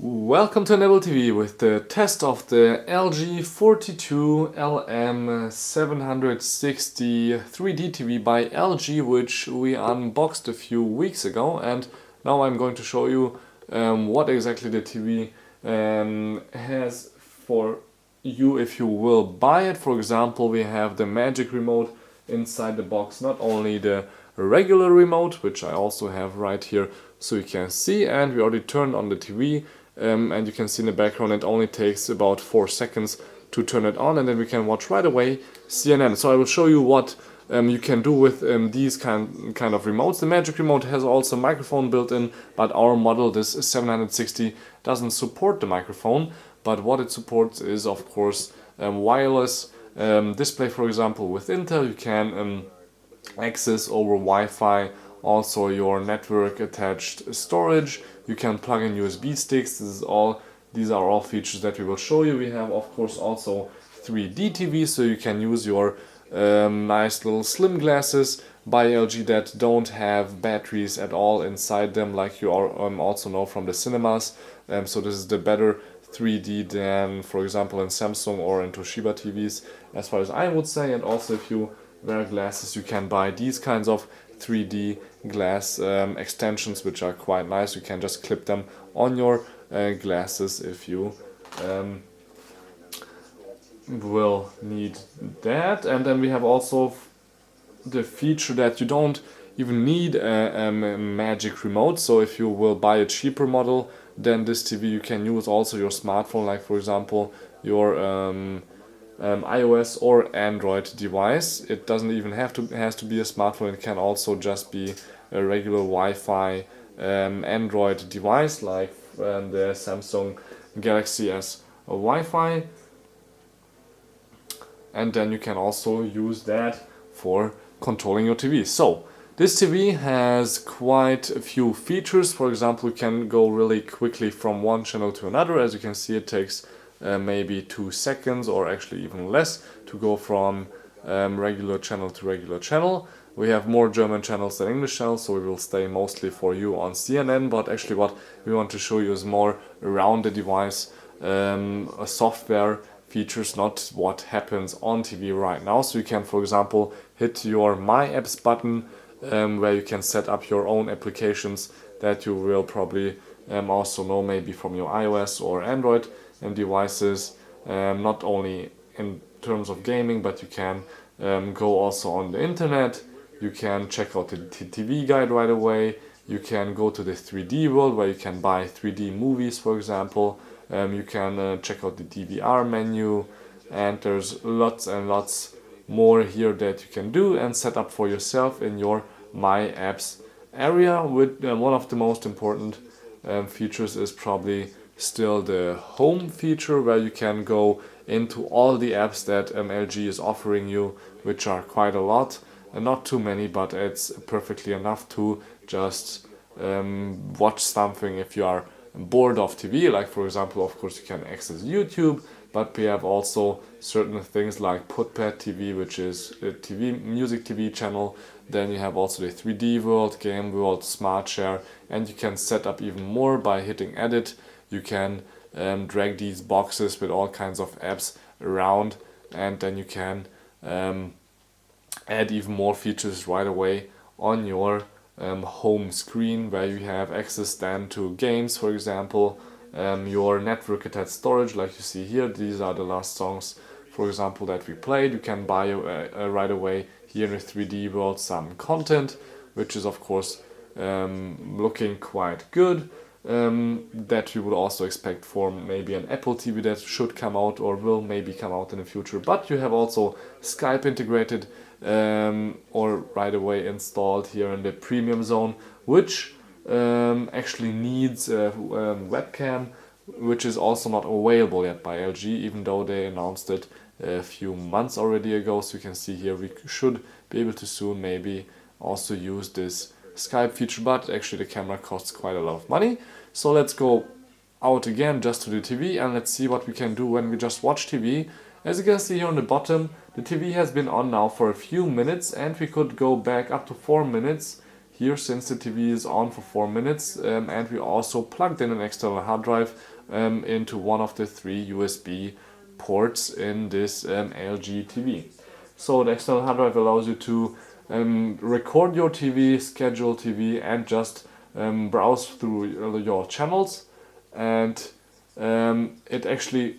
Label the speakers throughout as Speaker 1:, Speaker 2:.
Speaker 1: Welcome to Untitled TV with the test of the LG42LM760 3D TV by LG, which we unboxed a few weeks ago, and now I'm going to show you what exactly the TV has for you if you will buy it. For example, we have the magic remote inside the box, not only the regular remote, which I also have right here so you can see, and we already turned on the TV. And you can see in the background it only takes about 4 seconds to turn it on, and then we can watch right away CNN. So I will show you what you can do with these kind of remotes. The Magic Remote has also a microphone built in, but our model, this 760, doesn't support the microphone. But what it supports is, of course, wireless display. For example, with Intel you can access over Wi-Fi also your network attached storage. You can plug in USB sticks. These are all features that we will show you. We have, of course, also 3D TV, so you can use your nice little slim glasses by LG that don't have batteries at all inside them, like you also know from the cinemas. So this is the better 3D than, for example, in Samsung or in Toshiba TVs, as far as I would say. And also, if you wear glasses, you can buy these kinds of 3D glass extensions, which are quite nice. You can just clip them on your glasses if you will need that. And then we have also the feature that you don't even need a magic remote. So if you will buy a cheaper model than this TV, you can use also your smartphone, like for example your iOS or Android device. It doesn't even has to be a smartphone. It can also just be a regular Wi-Fi Android device, like the Samsung Galaxy S Wi-Fi, and then you can also use that for controlling your TV. So this TV has quite a few features. For example, you can go really quickly from one channel to another. As you can see, it takes maybe 2 seconds, or actually even less, to go from regular channel to regular channel. We have more German channels than English channels, so we will stay mostly for you on CNN, but actually what we want to show you is more around the device, software features, not what happens on TV right now. So you can, for example, hit your My Apps button, where you can set up your own applications that you will probably also know maybe from your iOS or Android devices, not only in terms of gaming, but you can go also on the internet. You can check out the TV guide right away. You can go to the 3D world where you can buy 3D movies, for example. You can check out the DVR menu, and there's lots and lots more here that you can do and set up for yourself in your My Apps area. With one of the most important features is probably still the home feature, where you can go into all the apps that LG is offering you, which are quite a lot, and not too many, but it's perfectly enough to just watch something if you are bored of TV. Like for example, of course, you can access YouTube, but we have also certain things like Putpad TV, which is a music TV channel. Then you have also the 3D world, game world, smart share, and you can set up even more by hitting edit. You can drag these boxes with all kinds of apps around, and then you can add even more features right away on your home screen, where you have access then to games, for example, your network attached storage, like you see here. These are the last songs, for example, that we played. You can buy right away here in the 3D world some content, which is of course looking quite good. That you would also expect for maybe an Apple TV that should come out or will maybe come out in the future. But you have also Skype integrated or right away installed here in the premium zone, which actually needs a webcam, which is also not available yet by LG, even though they announced it a few months already ago. So you can see here we should be able to soon maybe also use this Skype feature, but actually the camera costs quite a lot of money. So let's go out again just to the TV, and let's see what we can do when we just watch TV. As you can see here on the bottom, the TV has been on now for a few minutes, and we could go back up to 4 minutes here, since the TV is on for 4 minutes, and we also plugged in an external hard drive into one of the 3 USB ports in this LG TV. So the external hard drive allows you to record your TV, schedule TV, and just browse through your channels, and it actually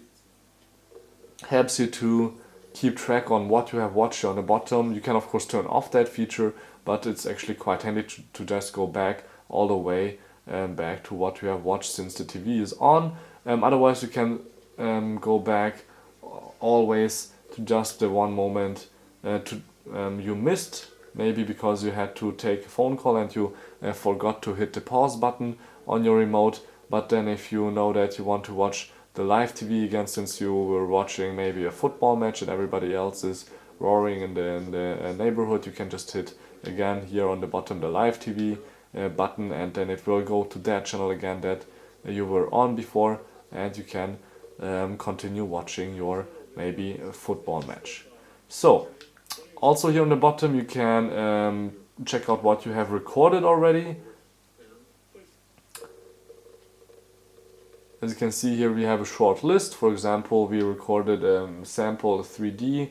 Speaker 1: helps you to keep track on what you have watched on the bottom. You can of course turn off that feature, but it's actually quite handy to just go back all the way back to what you have watched since the TV is on. Otherwise you can go back always to just the one moment you missed, maybe because you had to take a phone call and you forgot to hit the pause button on your remote. But then if you know that you want to watch the live TV again, since you were watching maybe a football match and everybody else is roaring in the neighborhood, you can just hit again here on the bottom the live TV button, and then it will go to that channel again that you were on before, and you can continue watching your maybe a football match. So also here on the bottom you can check out what you have recorded already. As you can see here, we have a short list. For example, we recorded sample 3D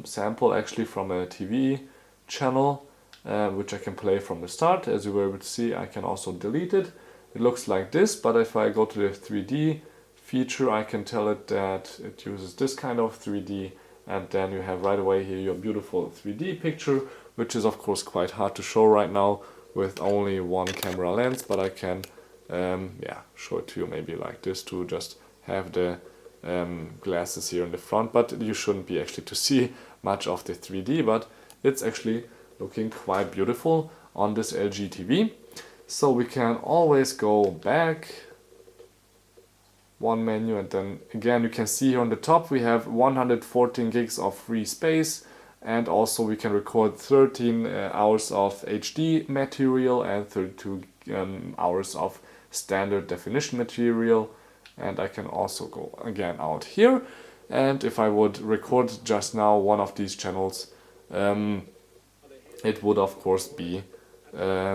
Speaker 1: sample actually from a TV channel, which I can play from the start. As you were able to see, I can also delete it. It looks like this, but if I go to the 3D feature, I can tell it that it uses this kind of 3D, and then you have right away here your beautiful 3D picture, which is of course quite hard to show right now with only one camera lens, but I can show it to you maybe like this to just have the glasses here in the front, but you shouldn't be actually to see much of the 3D, but it's actually looking quite beautiful on this LG TV. So we can always go back one menu, and then again you can see here on the top we have 114 gigs of free space, and also we can record 13 hours of HD material and 32 hours of standard definition material. And I can also go again out here, and if I would record just now one of these channels, it would of course be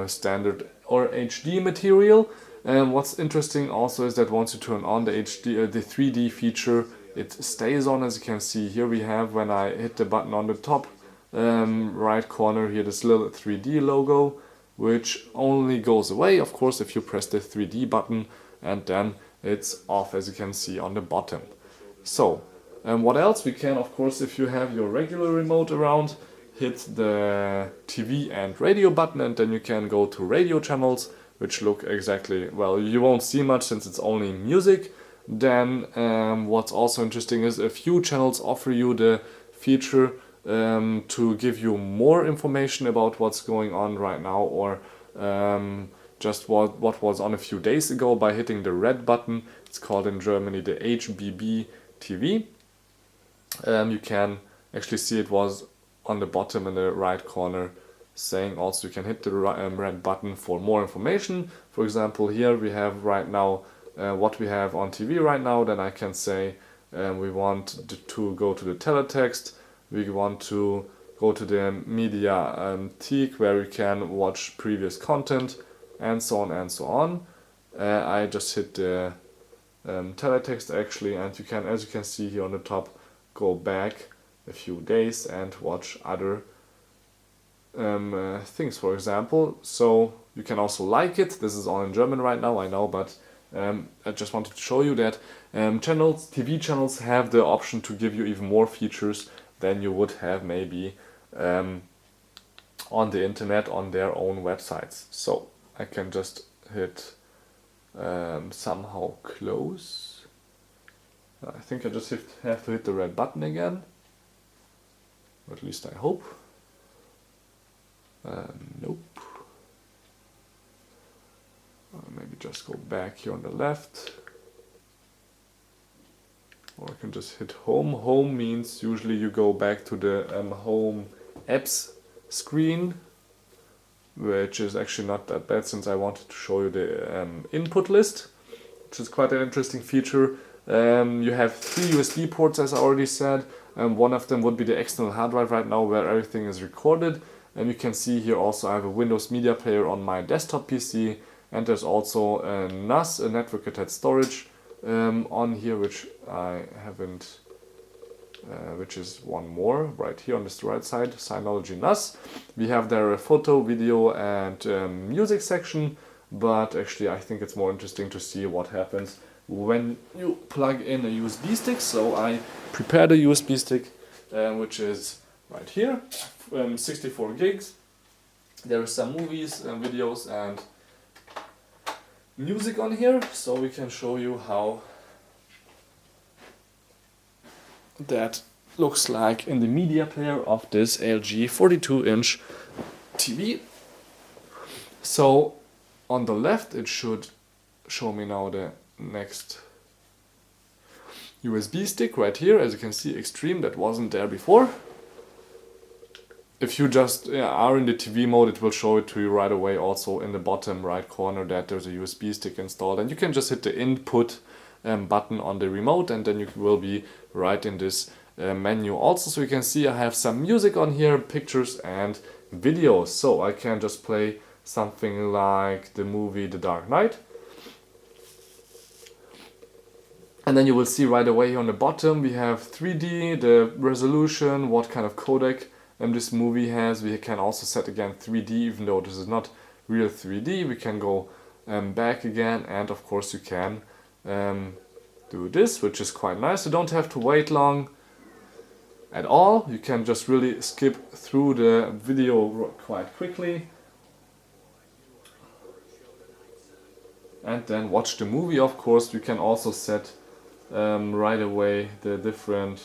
Speaker 1: standard or HD material. And what's interesting also is that once you turn on the HD, the 3D feature, it stays on. As you can see here, we have, when I hit the button on the top right corner here, this little 3D logo, which only goes away of course if you press the 3D button, and then it's off, as you can see on the bottom. So what else? We can of course, if you have your regular remote around, hit the TV and radio button, and then you can go to radio channels, which look exactly, well, you won't see much since it's only music. Then what's also interesting is a few channels offer you the feature to give you more information about what's going on right now, or just what was on a few days ago by hitting the red button. It's called in Germany the HBB TV. You can actually see it was on the bottom in the right corner, saying also you can hit the red button for more information. For example, here we have right now what we have on TV right now. Then I can say we want to go to the teletext, we want to go to the Mediathek where we can watch previous content, and so on and so on. I just hit the teletext actually, and you can, as you can see here on the top, go back a few days and watch other things, for example. So you can also like it. This is all in German right now, I know, but I just wanted to show you that TV channels have the option to give you even more features than you would have maybe on the internet on their own websites. So I can just hit somehow close. I think I just have to hit the red button again, or at least I hope. Nope. Maybe just go back here on the left, or I can just hit home. Home means usually you go back to the home apps screen, which is actually not that bad since I wanted to show you the input list, which is quite an interesting feature. You have 3 USB ports, as I already said. One of them would be the external hard drive right now, where everything is recorded. And you can see here also I have a Windows Media Player on my desktop PC, and there's also a NAS, a network attached storage, on here, which I haven't, which is one more right here on this right side, Synology NAS. We have there a photo, video and music section, but actually I think it's more interesting to see what happens when you plug in a USB stick. So I prepared a USB stick, which is right here, 64 gigs. There are some movies and videos and music on here, so we can show you how that looks like in the media player of this LG 42-inch TV. So on the left it should show me now the next USB stick right here. As you can see, Extreme, that wasn't there before. If you just are in the TV mode, it will show it to you right away also in the bottom right corner that there's a USB stick installed, and you can just hit the input button on the remote, and then you will be right in this menu also. So you can see I have some music on here, pictures and videos. So I can just play something like the movie The Dark Knight. And then you will see right away here on the bottom we have 3D, the resolution, what kind of codec this movie has. We can also set again 3D, even though this is not real 3D. We can go back again, and of course you can do this, which is quite nice. You don't have to wait long at all. You can just really skip through the video quite quickly and then watch the movie. Of course, you can also set right away the different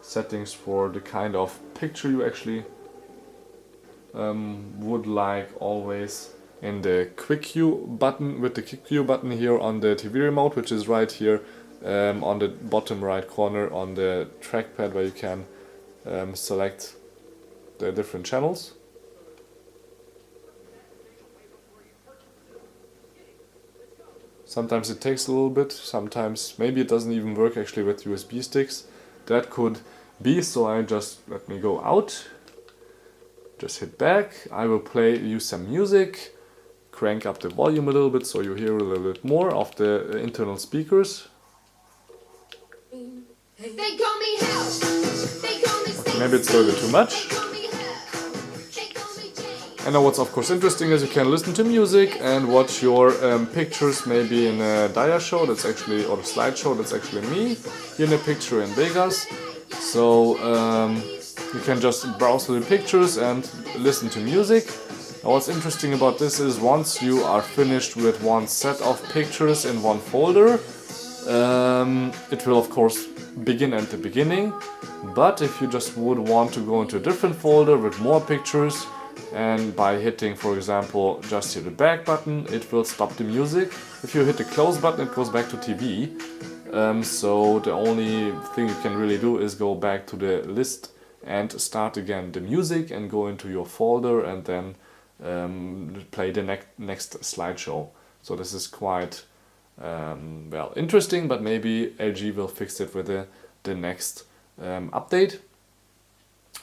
Speaker 1: settings for the kind of picture you actually would like, always in the quick queue button, with the quick queue button here on the TV remote, which is right here on the bottom right corner on the trackpad, where you can select the different channels. Sometimes it takes a little bit, sometimes maybe it doesn't even work actually with USB sticks. That could be, so I just, let me go out, just hit back. I will use some music, crank up the volume a little bit so you hear a little bit more of the internal speakers.
Speaker 2: They call me hell. They call me
Speaker 1: Okay, maybe it's a little bit too much. And now what's of course interesting is you can listen to music and watch your pictures, maybe in a dia show, that's actually, or a slideshow, that's actually me, here in a picture in Vegas. So you can just browse through the pictures and listen to music. Now what's interesting about this is once you are finished with one set of pictures in one folder, it will of course begin at the beginning. But if you just would want to go into a different folder with more pictures, and by hitting, for example, just here the back button, it will stop the music. If you hit the close button, it goes back to TV. So the only thing you can really do is go back to the list and start again the music and go into your folder and then play the next slideshow. So this is quite well, interesting, but maybe LG will fix it with the next update.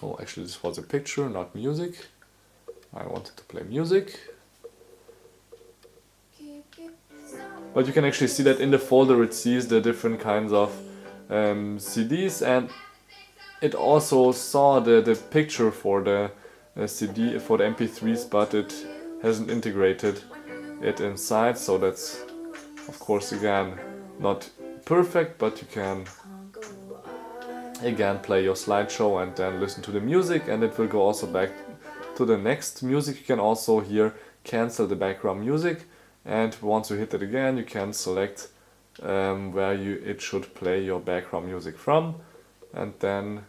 Speaker 1: Oh, actually this was a picture, not music. I wanted to play music. But you can actually see that in the folder it sees the different kinds of CDs, and it also saw the picture for the CD, for the MP3s, but it hasn't integrated it inside, so that's of course again not perfect, but you can again play your slideshow and then listen to the music, and it will go also back to the next music. You can also here cancel the background music, and once you hit it again you can select where it should play your background music from, and then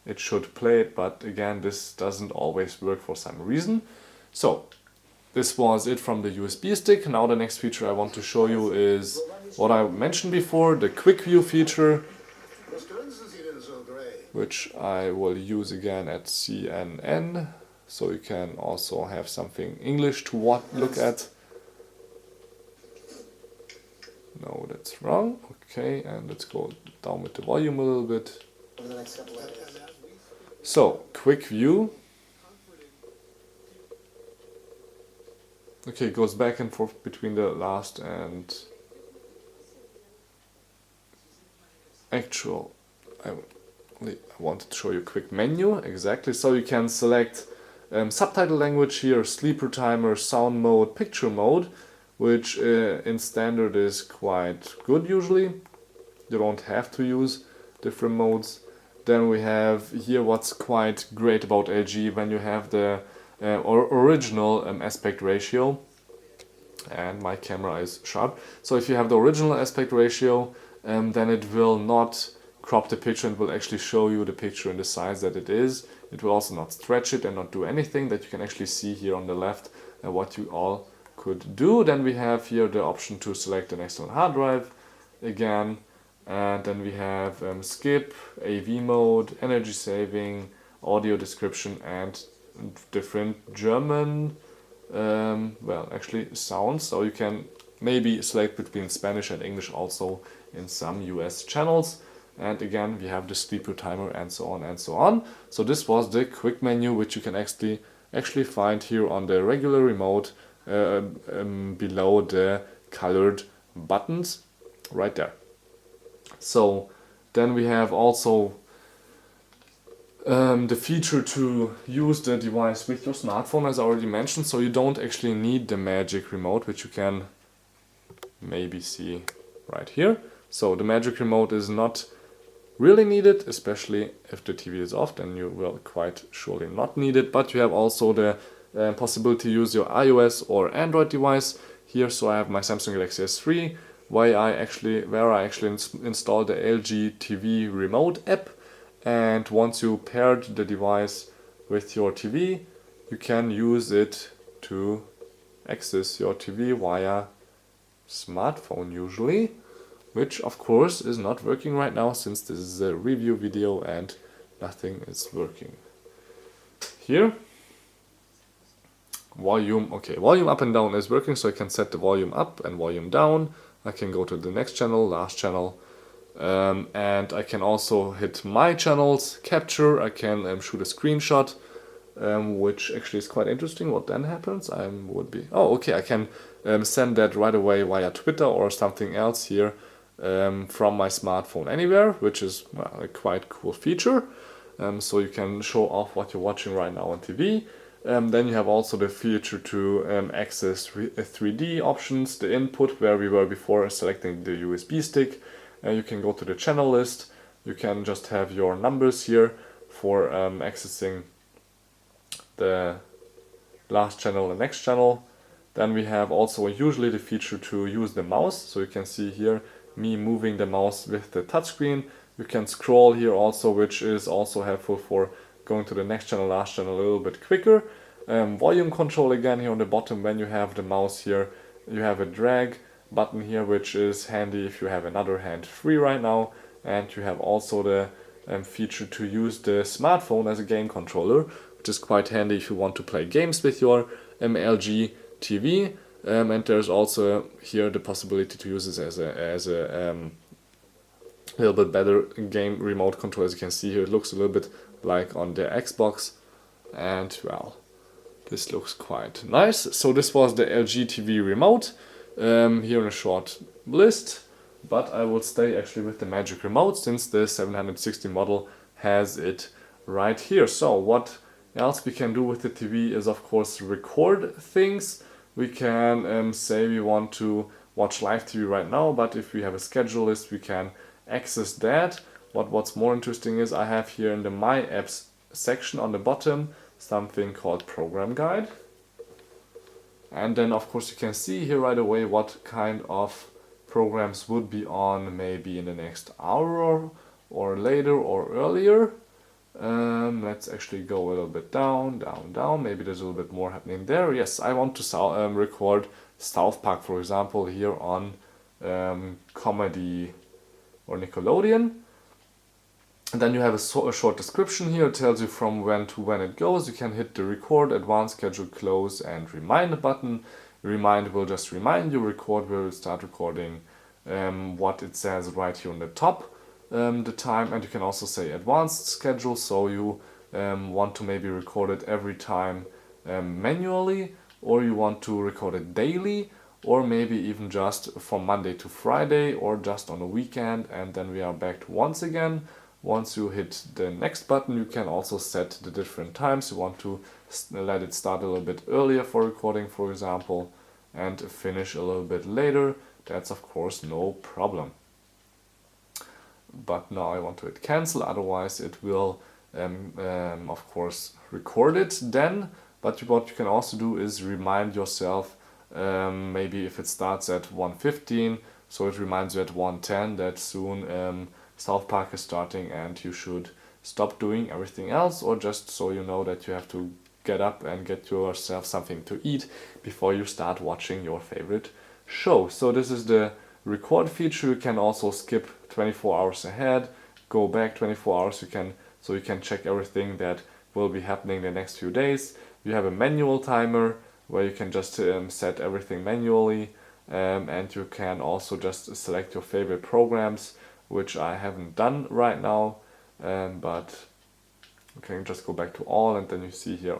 Speaker 1: it should play it, but again this doesn't always work for some reason. So this was it from the USB stick. Now the next feature I want to show you is what I mentioned before, the quick view feature, which I will use again at CNN, so you can also have something English to look at. No, that's wrong. Okay, and let's go down with the volume a little bit. So, quick view. Okay, it goes back and forth between the last and actual. I wanted to show you a quick menu, exactly. So you can select subtitle language here, sleeper timer, sound mode, picture mode, which in standard is quite good usually. You don't have to use different modes. Then we have here what's quite great about LG when you have the original aspect ratio. And my camera is sharp. So if you have the original aspect ratio, then it will not crop the picture and will actually show you the picture in the size that it is. It will also not stretch it and not do anything. That you can actually see here on the left what you all could do. Then we have here the option to select an external hard drive again, and then we have skip, AV mode, energy saving, audio description, and different German well, actually sounds. So you can maybe select between Spanish and English also in some US channels. And again, we have the sleeper timer and so on and so on. So this was the quick menu, which you can actually find here on the regular remote below the colored buttons right there. So then we have also the feature to use the device with your smartphone, as I already mentioned. So you don't actually need the magic remote, which you can maybe see right here. So the magic remote is not really needed, especially if the TV is off, then you will quite surely not need it. But you have also the possibility to use your iOS or Android device here. So I have my Samsung Galaxy S3 where I actually installed the LG TV remote app. And once you paired the device with your TV, you can use it to access your TV via smartphone usually, which of course is not working right now since this is a review video and nothing is working. Here, volume, okay, volume up and down is working, so I can set the volume up and volume down. I can go to the next channel, last channel, and I can also hit my channels, capture, I can shoot a screenshot, which actually is quite interesting. What then happens? I can send that right away via Twitter or something else here from my smartphone anywhere, which is a quite cool feature. So you can show off what you're watching right now on TV. Then you have also the feature to access 3D options, the input where we were before selecting the USB stick. You can go to the channel list. You can just have your numbers here for accessing the last channel and next channel. Then we have also usually the feature to use the mouse. So you can see here me moving the mouse with the touchscreen. You can scroll here also, which is also helpful for going to the next channel, last channel a little bit quicker. Volume control again here on the bottom. When you have the mouse here, you have a drag button here, which is handy if you have another hand free right now. And you have also the feature to use the smartphone as a game controller, which is quite handy if you want to play games with your LG TV. And there's also here the possibility to use this as a little bit better game remote control. As you can see here, it looks a little bit like on the Xbox, and well, this looks quite nice. So this was the LG TV remote here in a short list, but I will stay actually with the magic remote since the 760 model has it right here. So what else we can do with the TV is of course record things. We can say we want to watch live TV right now, but if we have a schedule list, we can access that. What's more interesting is I have here in the My Apps section on the bottom something called Program Guide. And then of course you can see here right away what kind of programs would be on maybe in the next hour or later or earlier. Let's actually go a little bit down. Maybe there's a little bit more happening there. Yes, I want to record South Park, for example, here on Comedy or Nickelodeon. And then you have a short description here. It tells you from when to when it goes. You can hit the record, advance, schedule, close, and remind button. Remind will just remind you. Record will start recording what it says right here on the top. The time, and you can also say advanced schedule, so you want to maybe record it every time manually, or you want to record it daily, or maybe even just from Monday to Friday, or just on a weekend, and then we are back once again. Once you hit the next button, you can also set the different times. You want to let it start a little bit earlier for recording, for example, and finish a little bit later. That's of course no problem. But now I want to hit cancel, otherwise it will of course record it then. But what you can also do is remind yourself, maybe if it starts at 1:15, so it reminds you at 1:10 that soon South Park is starting and you should stop doing everything else, or just so you know that you have to get up and get yourself something to eat before you start watching your favorite show. So this is the record feature. You can also skip 24 hours ahead, go back 24 hours, so you can check everything that will be happening the next few days. You have a manual timer where you can just set everything manually, and you can also just select your favorite programs, which I haven't done right now, but you can just go back to all, and then you see here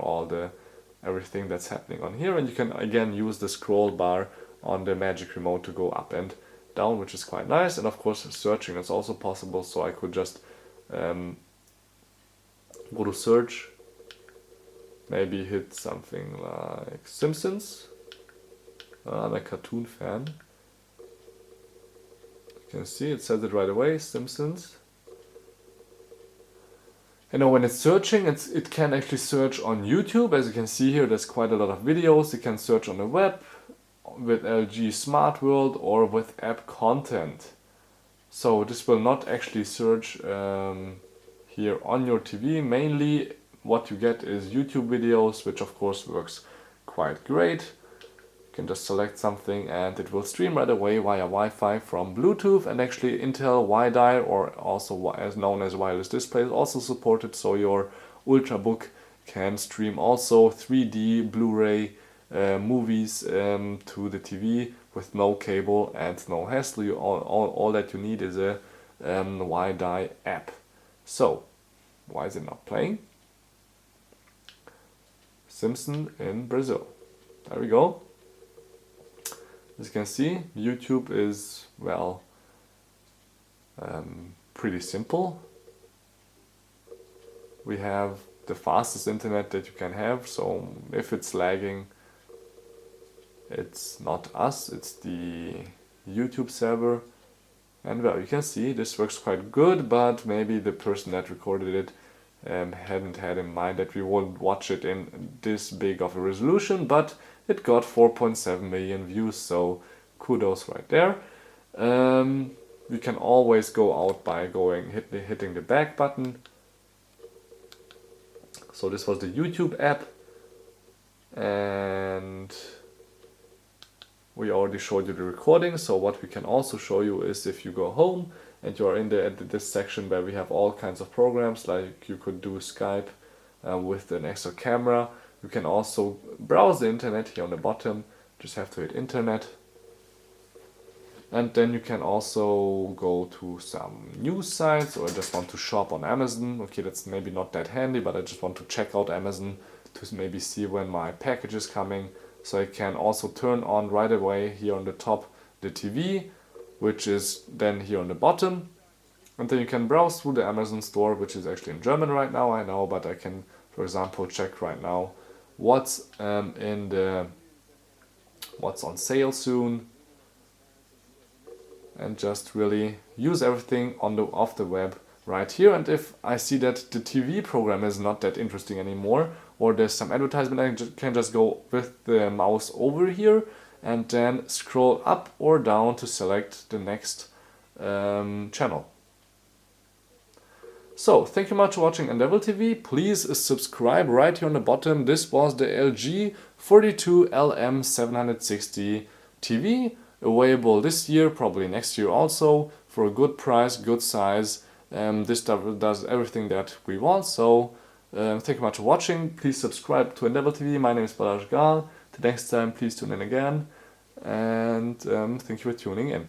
Speaker 1: everything that's happening on here, and you can again use the scroll bar on the Magic Remote to go up and down, which is quite nice. And of course searching is also possible, so I could just go to search, maybe hit something like Simpsons. I'm a cartoon fan. You can see it says it right away, Simpsons. You know, when it's searching, it can actually search on YouTube. As you can see here, there's quite a lot of videos. You can search on the web with LG Smart World or with app content. So this will not actually search here on your TV. Mainly what you get is YouTube videos, which of course works quite great. You can just select something and it will stream right away via Wi-Fi from Bluetooth, and actually Intel WiDi, or also as known as wireless display, is also supported, so your Ultrabook can stream also 3D Blu-ray movies to the TV with no cable and no hassle. All that you need is a WiDi app. So why is it not playing? Simpson in Brazil. There we go. As you can see, YouTube is, well, pretty simple. We have the fastest internet that you can have, so if it's lagging, it's not us, it's the YouTube server. And well, you can see this works quite good, but maybe the person that recorded it hadn't had in mind that we won't watch it in this big of a resolution, but it got 4.7 million views, so kudos right there. You can always go out by hitting the back button. So this was the YouTube app, and we already showed you the recording. So what we can also show you is if you go home and you are in this section where we have all kinds of programs, like you could do Skype with an extra camera. You can also browse the internet here on the bottom. Just have to hit internet. And then you can also go to some news sites, or just want to shop on Amazon. Okay, that's maybe not that handy, but I just want to check out Amazon to maybe see when my package is coming. So I can also turn on right away here on the top the TV, which is then here on the bottom. And then you can browse through the Amazon store, which is actually in German right now, I know, but I can, for example, check right now what's what's on sale soon, and just really use everything off the web right here. And if I see that the TV program is not that interesting anymore, or there's some advertisement, I can just go with the mouse over here and then scroll up or down to select the next channel. So, thank you much for watching Untitled TV. Please subscribe right here on the bottom. This was the LG42LM760 TV, available this year, probably next year also, for a good price, good size. This stuff does everything that we want. So, thank you much for watching. Please subscribe to Untitled TV. My name is Balazs Gal. Till next time, please tune in again. And thank you for tuning in.